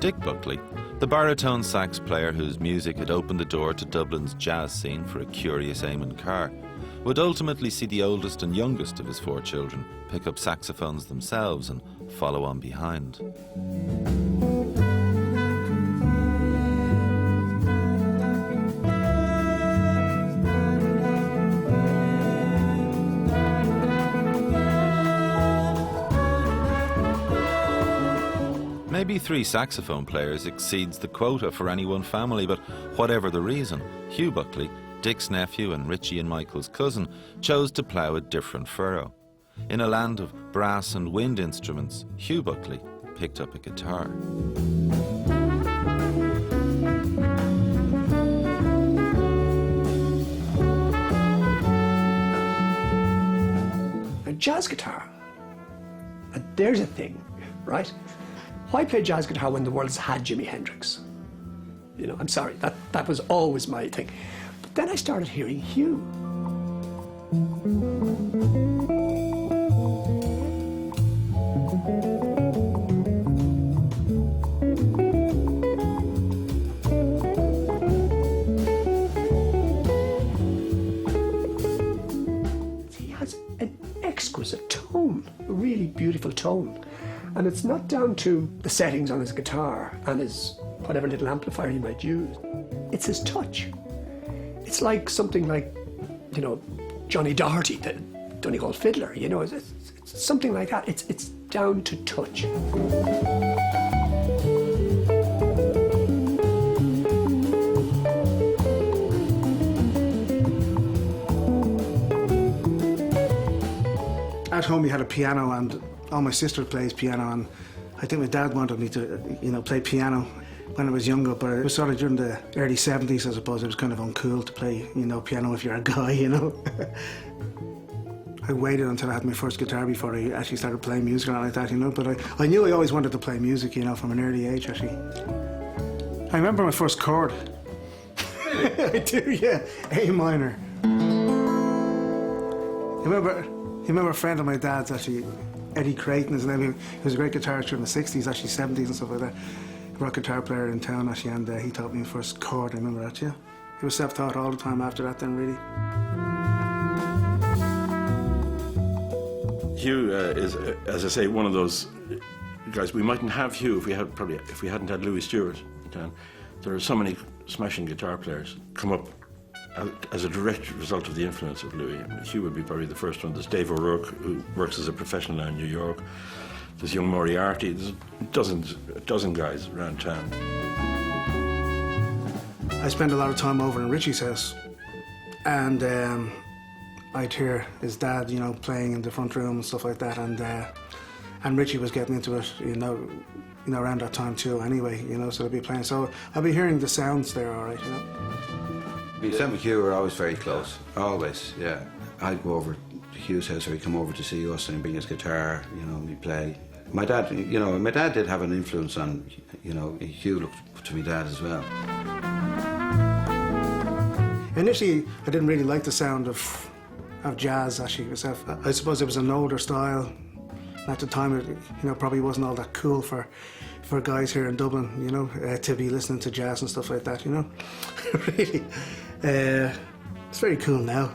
Dick Buckley, the baritone sax player whose music had opened the door to Dublin's jazz scene for a curious Eamon Carr, would ultimately see the oldest and youngest of his 4 children pick up saxophones themselves and follow on behind. Maybe 3 saxophone players exceeds the quota for any one family, but whatever the reason, Hugh Buckley, Dick's nephew and Richie and Michael's cousin, chose to plough a different furrow. In a land of brass and wind instruments, Hugh Buckley picked up a guitar. A jazz guitar. And there's a thing, right? Why play jazz guitar when the world's had Jimi Hendrix? You know, I'm sorry, that was always my thing. But then I started hearing Hugh. He has an exquisite tone, a really beautiful tone. And it's not down to the settings on his guitar and his whatever little amplifier he might use. It's his touch. It's like something like, you know, Johnny Doherty, the Donegal fiddler, you know, it's something like that. It's down to touch. At home we had a piano and all my sister plays piano, and I think my dad wanted me to, you know, play piano when I was younger, but it was sort of during the early 70s, I suppose. It was kind of uncool to play, you know, piano if you're a guy, you know. I waited until I had my first guitar before I actually started playing music and all like that, you know, but I knew I always wanted to play music, you know, from an early age, actually. I remember my first chord. I do, yeah, A minor. I remember a friend of my dad's, actually, Eddie Creighton, his name. He was a great guitarist during the 60s, actually 70s and stuff like that. A rock guitar player in town, actually, and he taught me the first chord. I remember that, yeah. He was self-taught all the time after that then, really. Hugh is, as I say, one of those guys. We mightn't have Hugh if we hadn't had Louis Stewart in town. There are so many smashing guitar players come up as a direct result of the influence of Louis. I mean, Hugh would be probably the first one. There's Dave O'Rourke, who works as a professional now in New York. There's young Moriarty. There's a dozen guys around town. I spent a lot of time over in Richie's house, and I'd hear his dad, you know, playing in the front room and stuff like that, and Richie was getting into it, you know, around that time too. Anyway, you know, so I'd be playing. So I'd be hearing the sounds there, all right, you know. Me and Sam and Hugh were always very close, always, yeah. I'd go over to Hugh's house, or he'd come over to see us and bring his guitar, you know, and we'd play. My dad, you know, my dad did have an influence on, you know, Hugh looked to my dad as well. Initially, I didn't really like the sound of jazz, actually, myself. I suppose it was an older style. At the time, it, you know, probably wasn't all that cool for guys here in Dublin, you know, to be listening to jazz and stuff like that, you know. Really. It's very cool now.